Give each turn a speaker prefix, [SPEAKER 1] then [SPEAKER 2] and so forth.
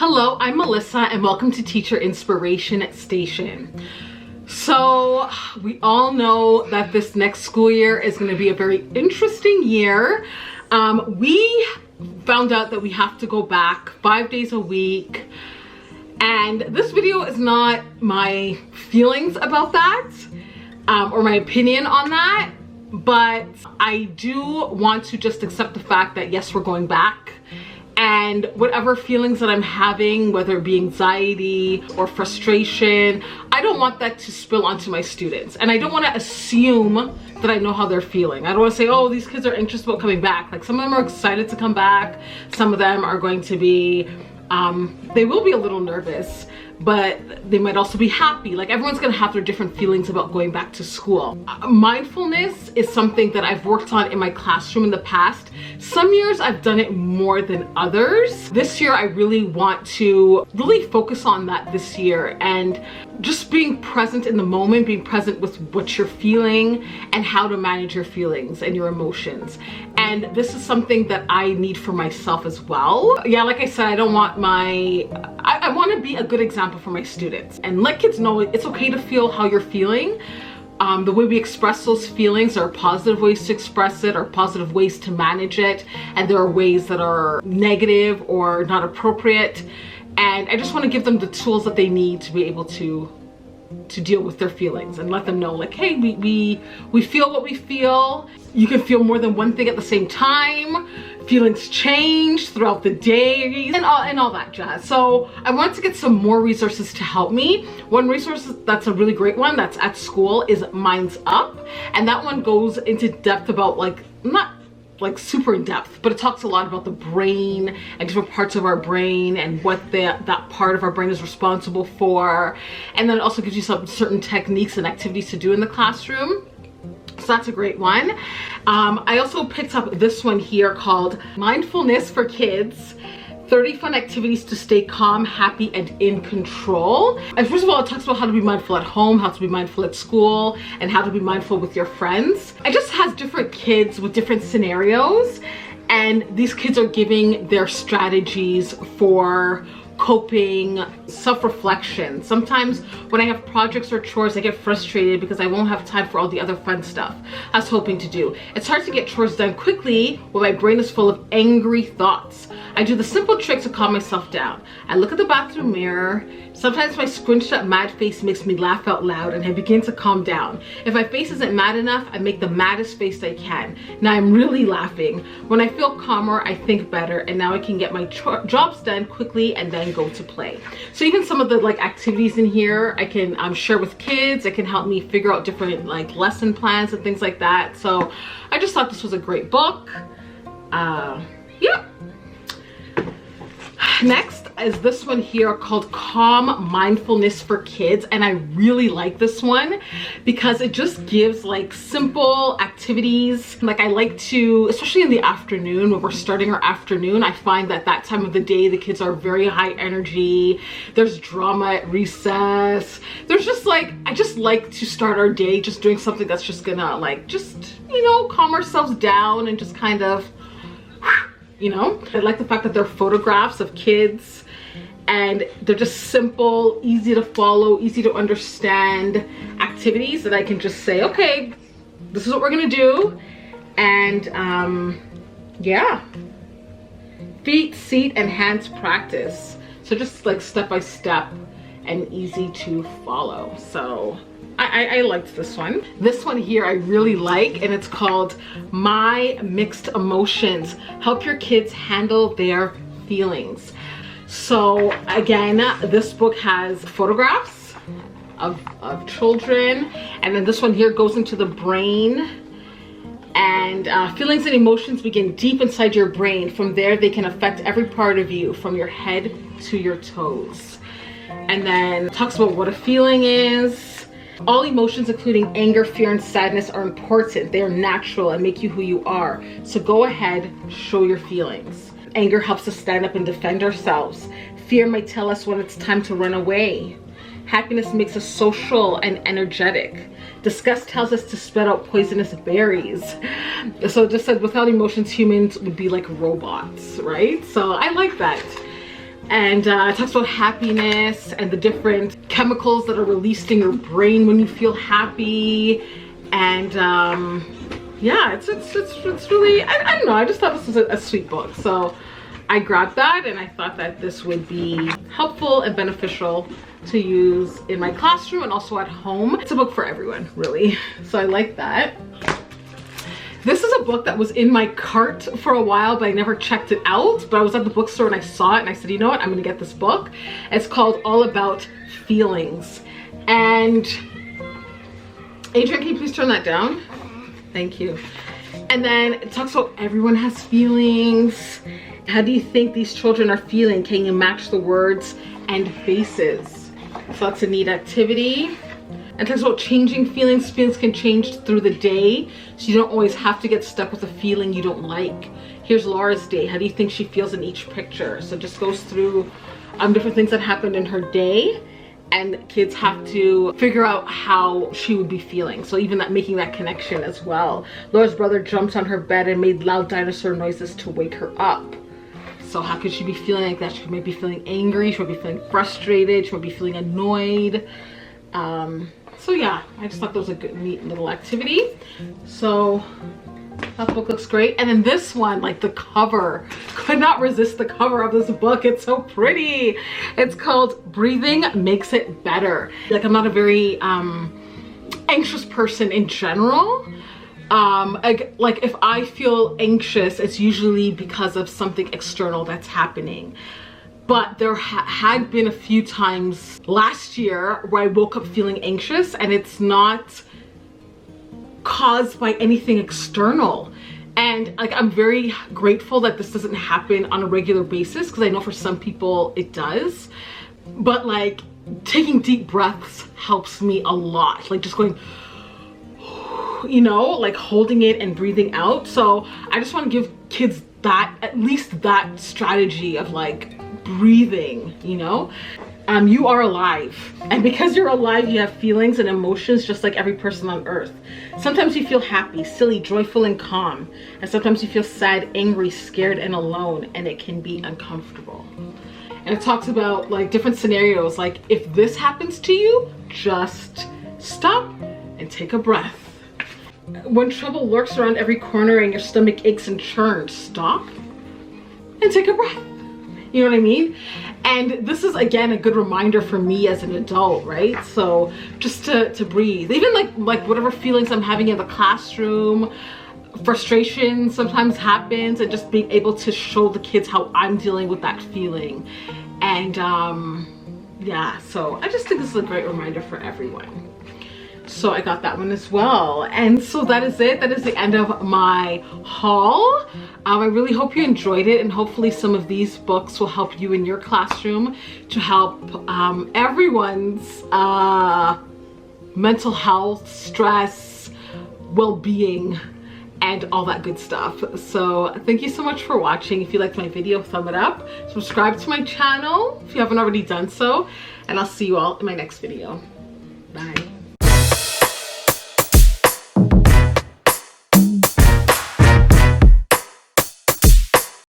[SPEAKER 1] Hello, I'm Melissa and welcome to Teacher Inspiration Station. So we all know that this next school year is going to be a very interesting year. We found out that we have to go back 5 days a week, and this video is not my feelings about that or my opinion on that, but I do want to just accept the fact that yes, we're going back. And whatever feelings that I'm having, whether it be anxiety or frustration, I don't want that to spill onto my students. And I don't want to assume that I know how they're feeling. I don't want to say, oh, these kids are anxious about coming back. Like, some of them are excited to come back. Some of them are going to be, they will be a little nervous, but they might also be happy. Like, everyone's gonna have their different feelings about going back to school. Mindfulness is something that I've worked on in my classroom in the past. Some years I've done it more than others. This year I really want to really focus on that this year, and just being present in the moment, being present with what you're feeling and how to manage your feelings and your emotions. And this is something that I need for myself as well. Yeah, like I said, I don't want I want to be a good example for my students and let kids know it's okay to feel how you're feeling. The way we express those feelings, there are positive ways to express it or positive ways to manage it, and there are ways that are negative or not appropriate. And I just want to give them the tools that they need to be able to deal with their feelings, and let them know, like, hey, we feel what we feel. You can feel more than one thing at the same time. Feelings change throughout the day, and all that jazz. So I wanted to get some more resources to help me. One resource that's a really great one that's at school is Minds Up, and that one goes into depth about, like, not like super in depth, but it talks a lot about the brain and different parts of our brain and what that part of our brain is responsible for. And then it also gives you some certain techniques and activities to do in the classroom. So that's a great one. I also picked up this one here called Mindfulness for Kids. 30 fun activities to stay calm, happy, and in control. And first of all, it talks about how to be mindful at home, how to be mindful at school, and how to be mindful with your friends. It just has different kids with different scenarios, and these kids are giving their strategies for coping, self-reflection. Sometimes when I have projects or chores, I get frustrated because I won't have time for all the other fun stuff I was hoping to do. It's hard to get chores done quickly when my brain is full of angry thoughts. I do the simple trick to calm myself down. I look at the bathroom mirror. Sometimes my squinched up mad face makes me laugh out loud, and I begin to calm down. If my face isn't mad enough, I make the maddest face I can. Now I'm really laughing. When I feel calmer, I think better, and now I can get my jobs done quickly and then go to play. So even some of the activities in here I can share with kids. It can help me figure out different lesson plans and things like that. So I just thought this was a great book. Yeah. Next is this one here called Calm Mindfulness for Kids, and I really like this one because it just gives simple activities. I like to, especially in the afternoon when we're starting our afternoon, I find that time of the day the kids are very high energy. There's drama at recess. There's just I just like to start our day just doing something that's just gonna calm ourselves down and just kind of, I like the fact that they're photographs of kids, and they're just simple, easy to follow, easy to understand activities that I can just say, okay, this is what we're gonna do. And yeah, feet, seat, and hands practice. So just step by step and easy to follow. So I liked this one. This one here I really like, and it's called My Mixed Emotions. Help your kids handle their feelings. So again, this book has photographs of children, and then this one here goes into the brain. And feelings and emotions begin deep inside your brain. From there, they can affect every part of you, from your head to your toes. And then it talks about what a feeling is. All emotions, including anger, fear, and sadness, are important. They are natural and make you who you are. So go ahead, show your feelings. Anger helps us stand up and defend ourselves. Fear might tell us when it's time to run away. Happiness makes us social and energetic. Disgust tells us to spit out poisonous berries. So it just said without emotions, humans would be like robots, right? So I like that. And it talks about happiness and the different chemicals that are released in your brain when you feel happy. And yeah, it's really, I don't know, I just thought this was a sweet book. So I grabbed that, and I thought that this would be helpful and beneficial to use in my classroom and also at home. It's a book for everyone, really. So I like that. This is a book that was in my cart for a while, but I never checked it out. But I was at the bookstore and I saw it and I said, you know what, I'm gonna get this book. It's called All About Feelings. And Adrian, can you please turn that down? Thank you. And then it talks about everyone has feelings. How do you think these children are feeling? Can you match the words and faces? So that's a neat activity. And it talks about changing feelings. Feelings can change through the day, so you don't always have to get stuck with a feeling you don't like. Here's Laura's day. How do you think she feels in each picture? So it just goes through different things that happened in her day, and kids have to figure out how she would be feeling. So even that, making that connection as well. Laura's brother jumped on her bed and made loud dinosaur noises to wake her up. So how could she be feeling like that? She might be feeling angry, she might be feeling frustrated, she might be feeling annoyed. So yeah, I just thought that was a good, neat little activity. So that book looks great. And then this one, like the cover, could not resist the cover of this book. It's so pretty. It's called Breathing Makes It Better. Like, I'm not a very anxious person in general. Like if I feel anxious, it's usually because of something external that's happening. But there had been a few times last year where I woke up feeling anxious, and it's not caused by anything external. And like, I'm very grateful that this doesn't happen on a regular basis, because I know for some people it does. But like, taking deep breaths helps me a lot. Like just going, you know, like holding it and breathing out. So I just want to give kids that, at least that strategy of like breathing, you know. You are alive, and because you're alive, you have feelings and emotions just like every person on earth. Sometimes you feel happy, silly, joyful, and calm, and sometimes you feel sad, angry, scared, and alone, and it can be uncomfortable. And it talks about like different scenarios, like if this happens to you, just stop and take a breath. When trouble lurks around every corner and your stomach aches and churns, stop and take a breath. You know what I mean? And this is, again, a good reminder for me as an adult, right? So just to breathe. Even like whatever feelings I'm having in the classroom, frustration sometimes happens, and just being able to show the kids how I'm dealing with that feeling. And yeah, so I just think this is a great reminder for everyone. So I got that one as well. And so that is it. That is the end of my haul. I really hope you enjoyed it, and hopefully some of these books will help you in your classroom to help everyone's mental health, stress, well-being, and all that good stuff. So thank you so much for watching. If you liked my video, thumb it up. Subscribe to my channel if you haven't already done so, and I'll see you all in my next video. Bye.